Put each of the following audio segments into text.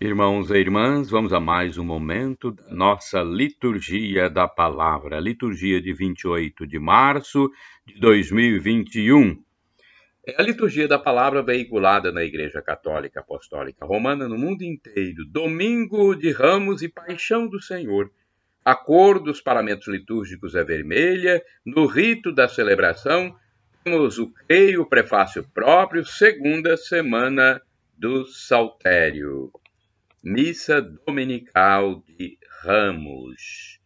Irmãos e irmãs, vamos a mais um momento da nossa liturgia da palavra, liturgia de 28 de março de 2021. É a liturgia da palavra veiculada na Igreja Católica Apostólica Romana no mundo inteiro, domingo de Ramos e Paixão do Senhor. A cor dos paramentos litúrgicos é vermelha, no rito da celebração temos o creio, o prefácio próprio, segunda semana do Saltério. Missa Dominical de Ramos.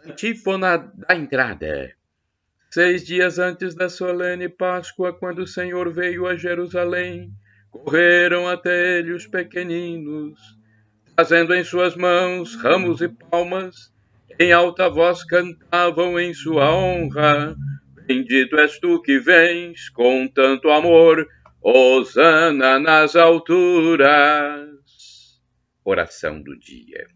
Antífona da entrada. 6 dias antes da solene Páscoa, quando o Senhor veio a Jerusalém, correram até ele os pequeninos, trazendo em suas mãos ramos e palmas, em alta voz cantavam em sua honra: Bendito és tu que vens com tanto amor, hosana nas alturas. Oração do dia.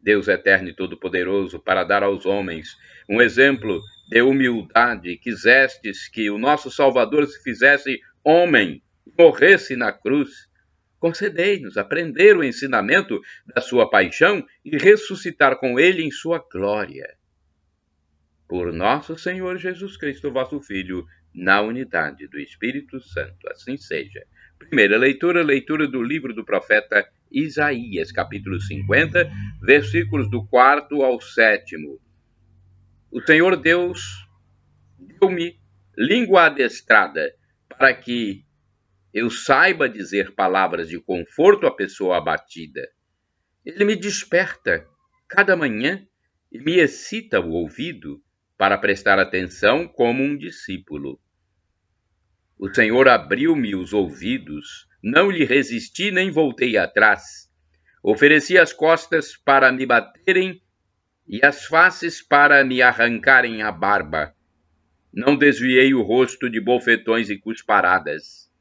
Deus eterno e todo-poderoso, para dar aos homens um exemplo de humildade, quisestes que o nosso Salvador se fizesse homem e morresse na cruz. Concedei-nos aprender o ensinamento da sua paixão e ressuscitar com ele em sua glória. Por nosso Senhor Jesus Cristo, vosso Filho, na unidade do Espírito Santo. Assim seja. Primeira leitura, leitura do livro do profeta Isaías, capítulo 50, versículos do 4 ao 7. O Senhor Deus deu-me língua adestrada para que eu saiba dizer palavras de conforto à pessoa abatida. Ele me desperta cada manhã e me excita o ouvido para prestar atenção como um discípulo. O Senhor abriu-me os ouvidos, não lhe resisti nem voltei atrás. Ofereci as costas para me baterem e as faces para me arrancarem a barba. Não desviei o rosto de bofetões e cusparadas.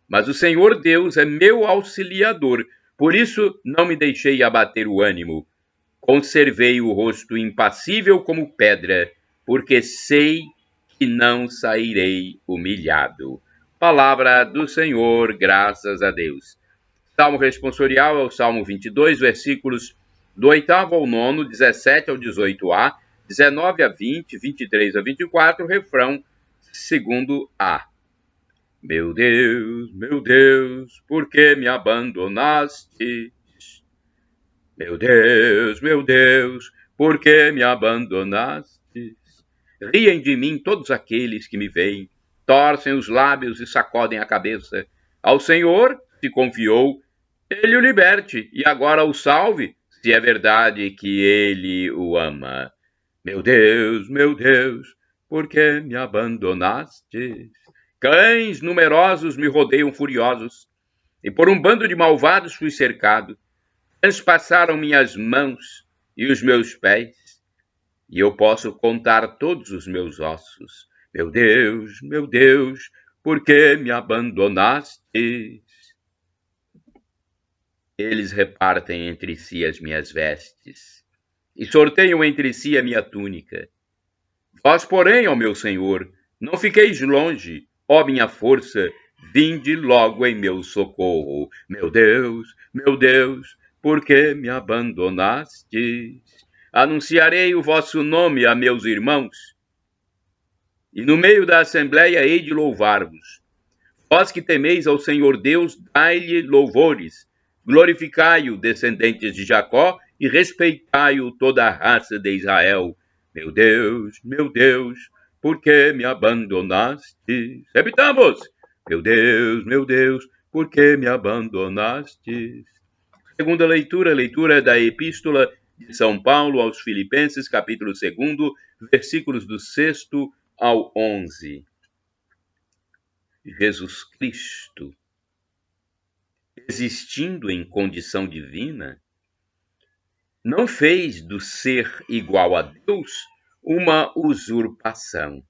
Mas o Senhor Deus é meu auxiliador, por isso não me deixei abater o ânimo. Conservei o rosto impassível como pedra, porque sei que não sairei humilhado. Palavra do Senhor, graças a Deus. Salmo responsorial é o Salmo 22, versículos do 8º ao 9, 17 ao 18a, 19 a 20, 23 a 24, refrão 2a. Meu Deus, por que me abandonaste? Meu Deus, por que me abandonaste? Riem de mim todos aqueles que me veem, torcem os lábios e sacodem a cabeça. Ao Senhor se confiou, ele o liberte e agora o salve, se é verdade que ele o ama. Meu Deus, por que me abandonaste? Cães numerosos me rodeiam furiosos, e por um bando de malvados fui cercado. Transpassaram minhas mãos e os meus pés, e eu posso contar todos os meus ossos. Meu Deus, por que me abandonaste? Eles repartem entre si as minhas vestes, e sorteiam entre si a minha túnica. Vós, porém, ó meu Senhor, não fiqueis longe, ó minha força, vinde logo em meu socorro. Meu Deus, por que me abandonastes? Anunciarei o vosso nome a meus irmãos, e no meio da assembleia hei de louvar-vos. Vós que temeis ao Senhor Deus, dai-lhe louvores, glorificai-o, descendentes de Jacó, e respeitai-o, toda a raça de Israel. Meu Deus, por que me abandonaste? Repitamos! Meu Deus, por que me abandonaste? Segunda leitura, leitura da Epístola de São Paulo aos Filipenses, capítulo 2, versículos do 6 ao 11. Jesus Cristo, existindo em condição divina, não fez do ser igual a Deus uma usurpação,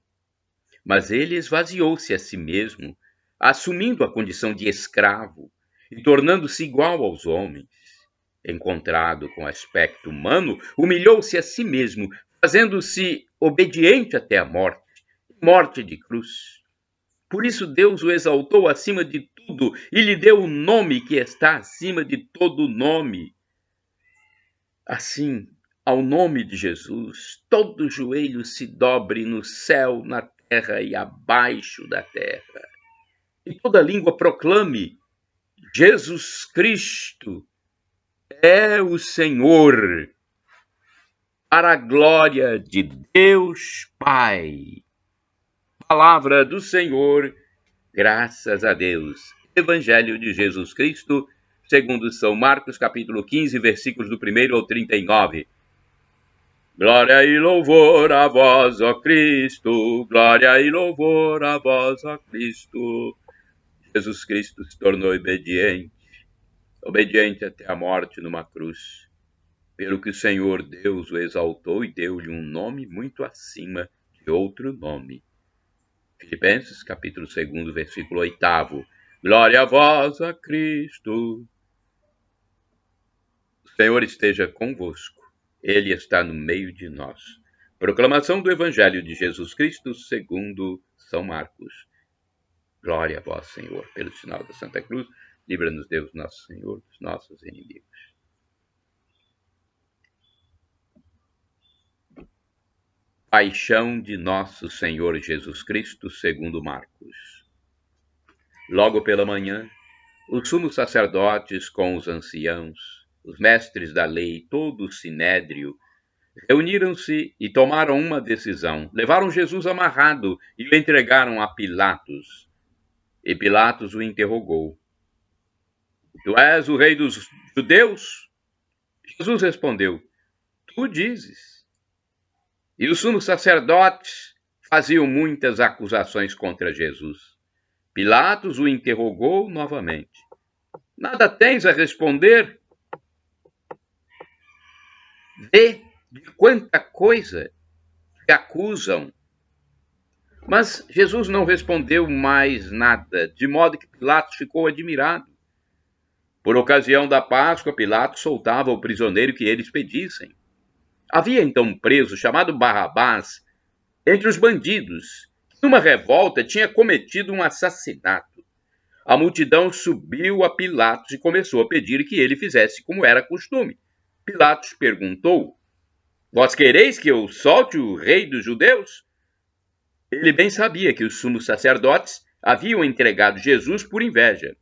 mas ele esvaziou-se a si mesmo, assumindo a condição de escravo e tornando-se igual aos homens. Encontrado com aspecto humano, humilhou-se a si mesmo, fazendo-se obediente até a morte, morte de cruz. Por isso Deus o exaltou acima de tudo e lhe deu o nome que está acima de todo nome. Assim, ao nome de Jesus, todo joelho se dobre no céu, na terra e abaixo da terra. E toda língua proclame: Jesus Cristo é o Senhor, para a glória de Deus Pai. Palavra do Senhor, graças a Deus. Evangelho de Jesus Cristo, segundo São Marcos, capítulo 15, versículos do 1 ao 39. Glória e louvor a vós, ó Cristo, glória e louvor a vós, ó Cristo. Jesus Cristo se tornou obediente até a morte numa cruz, pelo que o Senhor Deus o exaltou e deu-lhe um nome muito acima de outro nome. Filipenses, capítulo 2, versículo 8. Glória a vós, ó Cristo. O Senhor esteja convosco. Ele está no meio de nós. Proclamação do Evangelho de Jesus Cristo segundo São Marcos. Glória a vós, Senhor. Pelo sinal da Santa Cruz, livra-nos Deus, nosso Senhor, dos nossos inimigos. Paixão de nosso Senhor Jesus Cristo segundo Marcos. Logo pela manhã, os sumos sacerdotes com os anciãos, os mestres da lei, todo o sinédrio, reuniram-se e tomaram uma decisão. Levaram Jesus amarrado e o entregaram a Pilatos. E Pilatos o interrogou: Tu és o rei dos judeus? Jesus respondeu: Tu dizes. E os sumos sacerdotes faziam muitas acusações contra Jesus. Pilatos o interrogou novamente: Nada tens a responder? Vê de quanta coisa te acusam. Mas Jesus não respondeu mais nada, de modo que Pilatos ficou admirado. Por ocasião da Páscoa, Pilatos soltava o prisioneiro que eles pedissem. Havia então um preso chamado Barrabás entre os bandidos, que numa revolta tinha cometido um assassinato. A multidão subiu a Pilatos e começou a pedir que ele fizesse como era costume. Pilatos perguntou: Vós quereis que eu solte o rei dos judeus? Ele bem sabia que os sumos sacerdotes haviam entregado Jesus por inveja.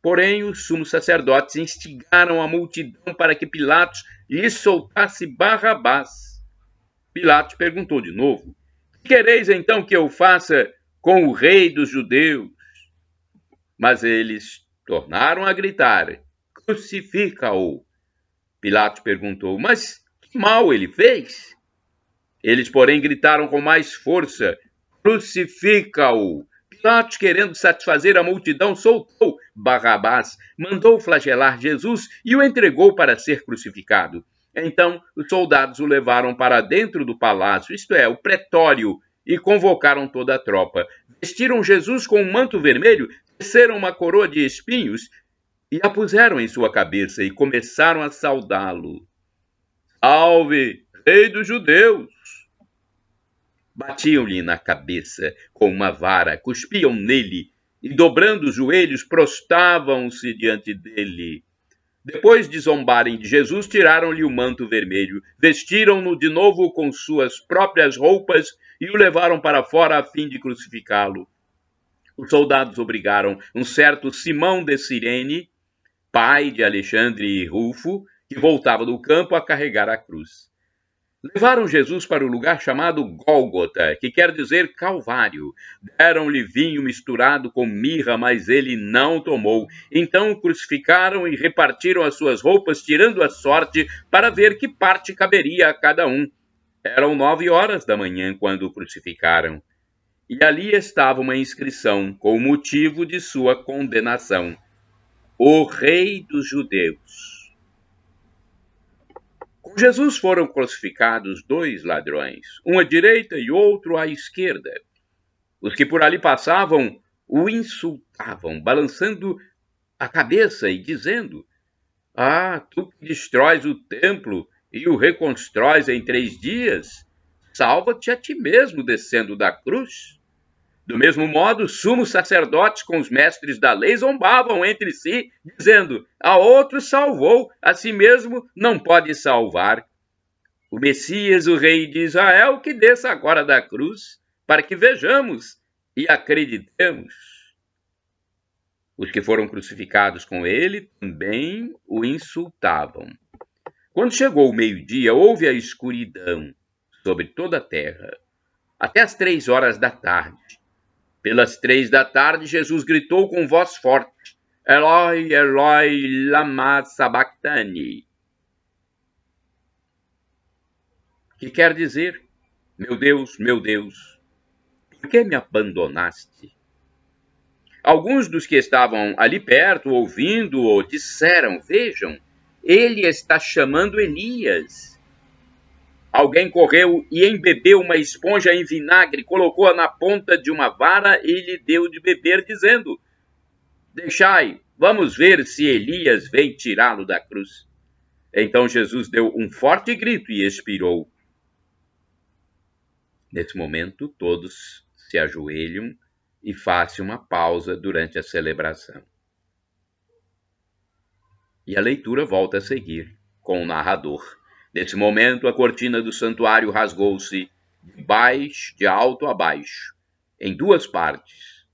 Porém, os sumos sacerdotes instigaram a multidão para que Pilatos lhe soltasse Barrabás. Pilatos perguntou de novo: Que quereis então que eu faça com o rei dos judeus? Mas eles tornaram a gritar: Crucifica-o! Pilatos perguntou: Mas que mal ele fez? Eles, porém, gritaram com mais força: Crucifica-o! Pilatos, querendo satisfazer a multidão, soltou Barrabás, mandou flagelar Jesus e o entregou para ser crucificado. Então, os soldados o levaram para dentro do palácio, isto é, o pretório, e convocaram toda a tropa. Vestiram Jesus com um manto vermelho, teceram uma coroa de espinhos e a puseram em sua cabeça e começaram a saudá-lo. Salve, rei dos judeus! Batiam-lhe na cabeça com uma vara, cuspiam nele e, dobrando os joelhos, prostravam-se diante dele. Depois de zombarem de Jesus, tiraram-lhe o manto vermelho, vestiram-no de novo com suas próprias roupas e o levaram para fora a fim de crucificá-lo. Os soldados obrigaram um certo Simão de Cirene, pai de Alexandre e Rufo, que voltava do campo, a carregar a cruz. Levaram Jesus para o lugar chamado Gólgota, que quer dizer Calvário. Deram-lhe vinho misturado com mirra, mas ele não tomou. Então o crucificaram e repartiram as suas roupas, tirando a sorte, para ver que parte caberia a cada um. Eram 9 horas da manhã quando o crucificaram. E ali estava uma inscrição com o motivo de sua condenação: O Rei dos Judeus. Com Jesus foram crucificados 2 ladrões, um à direita e outro à esquerda. Os que por ali passavam o insultavam, balançando a cabeça e dizendo: tu que destróis o templo e o reconstróis em 3 dias, salva-te a ti mesmo descendo da cruz. Do mesmo modo, sumos sacerdotes com os mestres da lei zombavam entre si, dizendo: a outro salvou, a si mesmo não pode salvar. O Messias, o rei de Israel, que desça agora da cruz, para que vejamos e acreditemos. Os que foram crucificados com ele também o insultavam. Quando chegou o meio-dia, houve a escuridão sobre toda a terra, até as 3 horas da tarde. Pelas 3 da tarde, Jesus gritou com voz forte: Eloi, Eloi, lama sabachthani. Que quer dizer: meu Deus, por que me abandonaste? Alguns dos que estavam ali perto, ouvindo-o, disseram: vejam, ele está chamando Elias. Alguém correu e embebeu uma esponja em vinagre, colocou-a na ponta de uma vara e lhe deu de beber, dizendo: deixai, vamos ver se Elias vem tirá-lo da cruz. Então Jesus deu um forte grito e expirou. Nesse momento, todos se ajoelham e fazem uma pausa durante a celebração. E a leitura volta a seguir, com o narrador. Nesse momento, a cortina do santuário rasgou-se de alto a baixo, em 2 partes.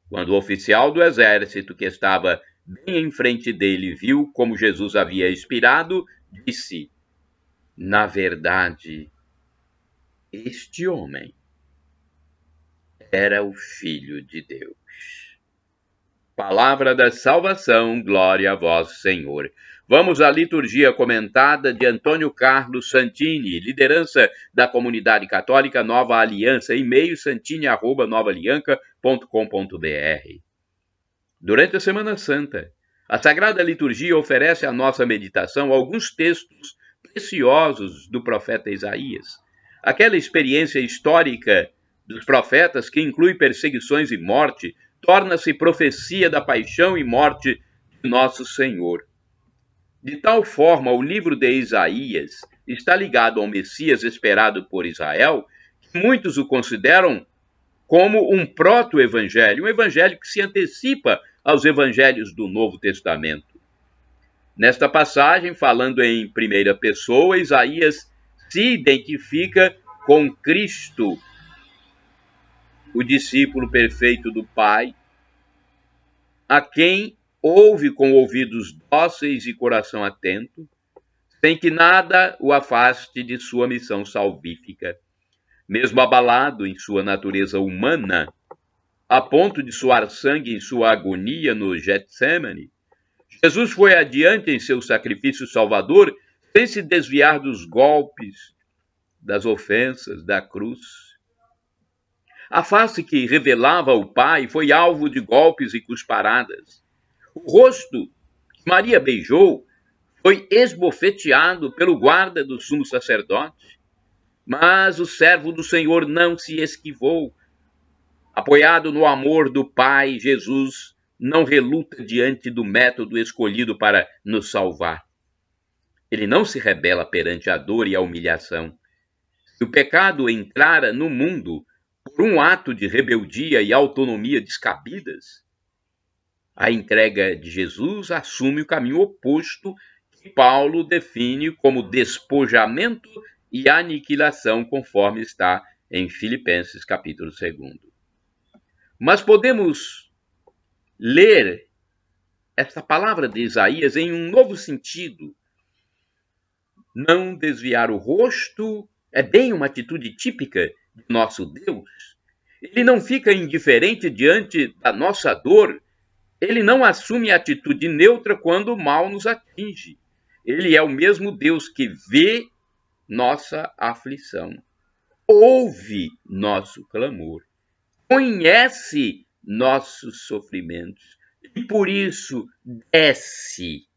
Quando o oficial do exército, que estava bem em frente dele, viu como Jesus havia expirado, disse: na verdade, este homem era o Filho de Deus. Palavra da salvação, glória a vós, Senhor. Vamos à liturgia comentada de Antônio Carlos Santini, liderança da comunidade católica Nova Aliança, e-mail santini@novaalianca.com.br. Durante a Semana Santa, a Sagrada Liturgia oferece à nossa meditação alguns textos preciosos do profeta Isaías. Aquela experiência histórica dos profetas que inclui perseguições e morte, torna-se profecia da paixão e morte de nosso Senhor. De tal forma, o livro de Isaías está ligado ao Messias esperado por Israel, que muitos o consideram como um proto-evangelho, um evangelho que se antecipa aos evangelhos do Novo Testamento. Nesta passagem, falando em primeira pessoa, Isaías se identifica com Cristo, o discípulo perfeito do Pai, a quem ouve com ouvidos dóceis e coração atento, sem que nada o afaste de sua missão salvífica. Mesmo abalado em sua natureza humana, a ponto de suar sangue em sua agonia no Getsemane, Jesus foi adiante em seu sacrifício salvador, sem se desviar dos golpes, das ofensas, da cruz. A face que revelava o Pai foi alvo de golpes e cusparadas. O rosto que Maria beijou foi esbofeteado pelo guarda do sumo sacerdote. Mas o servo do Senhor não se esquivou. Apoiado no amor do Pai, Jesus não reluta diante do método escolhido para nos salvar. Ele não se rebela perante a dor e a humilhação. Se o pecado entrara no mundo por um ato de rebeldia e autonomia descabidas, a entrega de Jesus assume o caminho oposto que Paulo define como despojamento e aniquilação, conforme está em Filipenses capítulo 2. Mas podemos ler esta palavra de Isaías em um novo sentido. Não desviar o rosto é bem uma atitude típica de nosso Deus. Ele não fica indiferente diante da nossa dor. Ele não assume atitude neutra quando o mal nos atinge. Ele é o mesmo Deus que vê nossa aflição, ouve nosso clamor, conhece nossos sofrimentos e por isso desce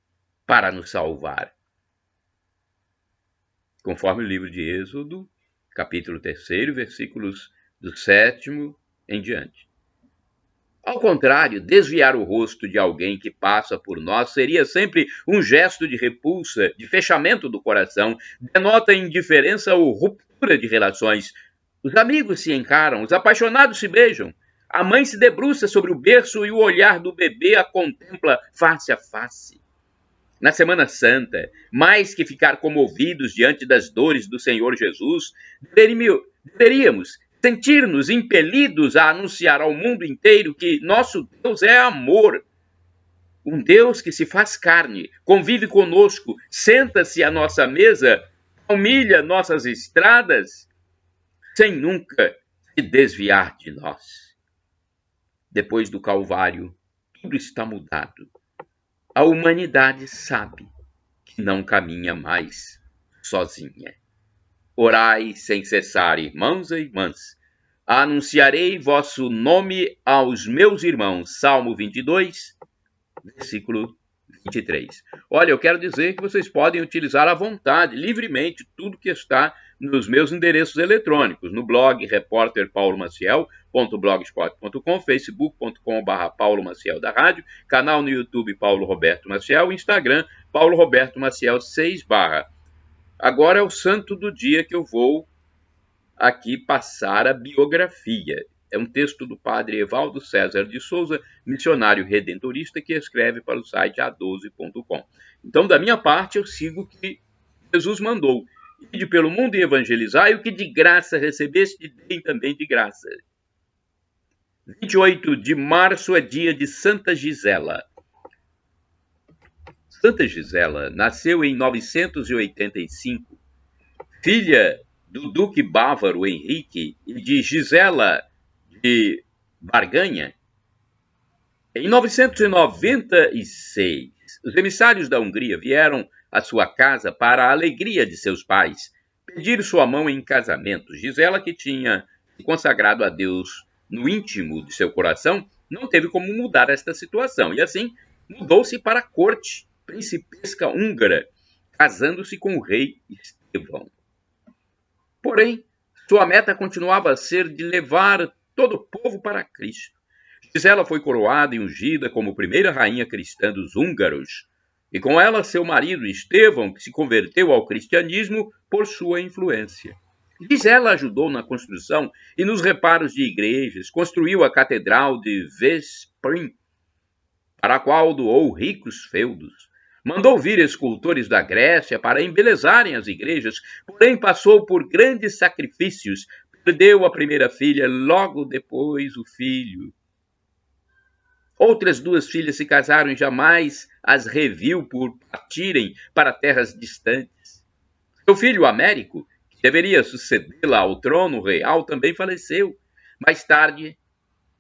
para nos salvar. Conforme o livro de Êxodo, capítulo 3, versículos do 7 em diante. Ao contrário, desviar o rosto de alguém que passa por nós seria sempre um gesto de repulsa, de fechamento do coração, denota indiferença ou ruptura de relações. Os amigos se encaram, os apaixonados se beijam. A mãe se debruça sobre o berço e o olhar do bebê a contempla face a face. Na Semana Santa, mais que ficar comovidos diante das dores do Senhor Jesus, deveríamos sentir-nos impelidos a anunciar ao mundo inteiro que nosso Deus é amor. Um Deus que se faz carne, convive conosco, senta-se à nossa mesa, humilha nossas estradas, sem nunca se desviar de nós. Depois do Calvário, tudo está mudado. A humanidade sabe que não caminha mais sozinha. Orai sem cessar, irmãos e irmãs. Anunciarei vosso nome aos meus irmãos. Salmo 22, versículo 23. Olha, eu quero dizer que vocês podem utilizar à vontade, livremente, tudo que está nos meus endereços eletrônicos, no blog repórterpaulomaciel.blogspot.com, facebook.com/Paulo Maciel da Rádio, canal no YouTube Paulo Roberto Maciel, Instagram Paulo Roberto Maciel 6 /. Agora é o santo do dia que eu vou aqui passar a biografia. É um texto do padre Evaldo César de Souza, missionário redentorista, que escreve para o site a12.com. Então, da minha parte, eu sigo o que Jesus mandou. Ide pelo mundo e evangelizai, o que de graça recebeste, deem também de graça. 28 de março é dia de Santa Gisela. Santa Gisela nasceu em 985, filha do duque bávaro Henrique e de Gisela de Barganha. Em 996, os emissários da Hungria vieram à sua casa para a alegria de seus pais, pedir sua mão em casamento. Gisela, que tinha se consagrado a Deus no íntimo de seu coração, não teve como mudar esta situação, e assim mudou-se para a corte principesca húngara, casando-se com o rei Estevão. Porém, sua meta continuava a ser de levar todo o povo para Cristo. Gisela foi coroada e ungida como primeira rainha cristã dos húngaros, e com ela seu marido Estevão, que se converteu ao cristianismo por sua influência. Gisela ajudou na construção e nos reparos de igrejas, construiu a Catedral de Veszprém, para a qual doou ricos feudos. Mandou vir escultores da Grécia para embelezarem as igrejas, porém passou por grandes sacrifícios. Perdeu a primeira filha, logo depois o filho. Outras duas filhas se casaram e jamais as reviu por partirem para terras distantes. Seu filho Américo, que deveria sucedê-la ao trono real, também faleceu. Mais tarde,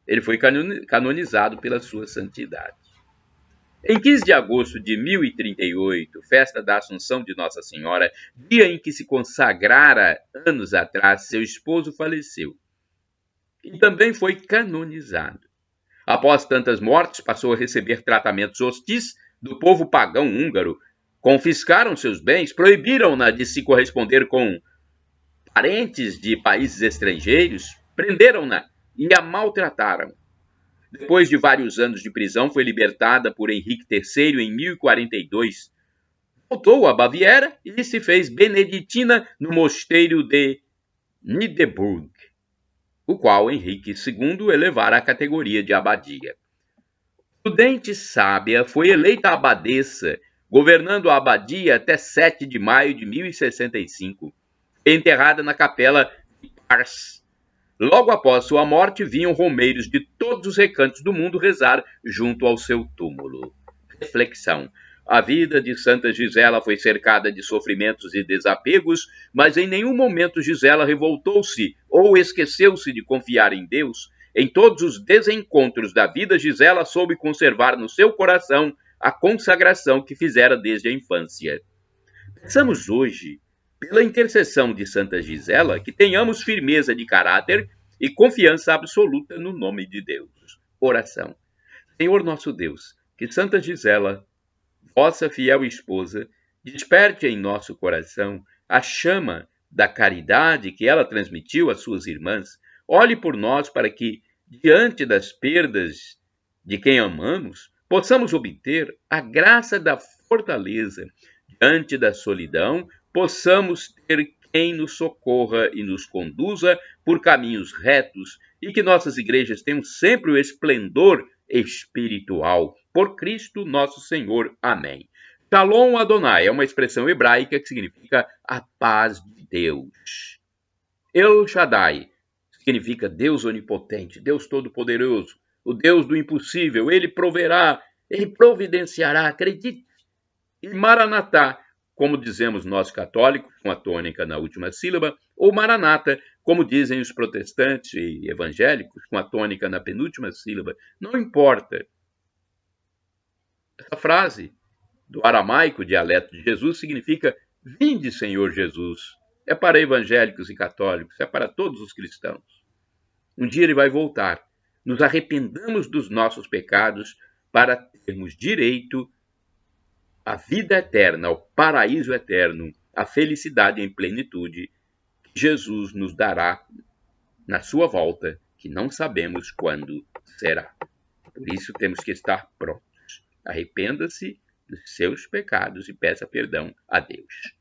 ele foi canonizado pela sua santidade. Em 15 de agosto de 1038, festa da Assunção de Nossa Senhora, dia em que se consagrara anos atrás, seu esposo faleceu e também foi canonizado. Após tantas mortes, passou a receber tratamentos hostis do povo pagão húngaro. Confiscaram seus bens, proibiram-na de se corresponder com parentes de países estrangeiros, prenderam-na e a maltrataram. Depois de vários anos de prisão, foi libertada por Henrique III em 1042. Voltou à Baviera e se fez beneditina no mosteiro de Niederburg, o qual Henrique II elevara à categoria de abadia. Prudente sábia, foi eleita abadesa, governando a abadia até 7 de maio de 1065. Enterrada na capela de Pars. Logo após sua morte, vinham romeiros de todos os recantos do mundo rezar junto ao seu túmulo. Reflexão. A vida de Santa Gisela foi cercada de sofrimentos e desapegos, mas em nenhum momento Gisela revoltou-se ou esqueceu-se de confiar em Deus. Em todos os desencontros da vida, Gisela soube conservar no seu coração a consagração que fizera desde a infância. Pensamos hoje, pela intercessão de Santa Gisela, que tenhamos firmeza de caráter e confiança absoluta no nome de Deus. Oração. Senhor nosso Deus, que Santa Gisela, vossa fiel esposa, desperte em nosso coração a chama da caridade que ela transmitiu às suas irmãs. Olhe por nós para que, diante das perdas de quem amamos, possamos obter a graça da fortaleza. Diante da solidão, possamos ter quem nos socorra e nos conduza por caminhos retos e que nossas igrejas tenham sempre o esplendor espiritual. Por Cristo nosso Senhor. Amém. Shalom Adonai é uma expressão hebraica que significa a paz de Deus. El Shaddai significa Deus onipotente, Deus todo-poderoso, o Deus do impossível. Ele proverá, ele providenciará, acredite. E Maranatá, como dizemos nós católicos, com a tônica na última sílaba, ou Maranata, como dizem os protestantes e evangélicos, com a tônica na penúltima sílaba. Não importa. Essa frase do aramaico, dialeto de Jesus, significa vinde, Senhor Jesus. É para evangélicos e católicos, é para todos os cristãos. Um dia ele vai voltar. Nos arrependamos dos nossos pecados para termos direito à vida eterna, ao paraíso eterno, à felicidade em plenitude que Jesus nos dará na sua volta, que não sabemos quando será. Por isso temos que estar prontos. Arrependa-se dos seus pecados e peça perdão a Deus.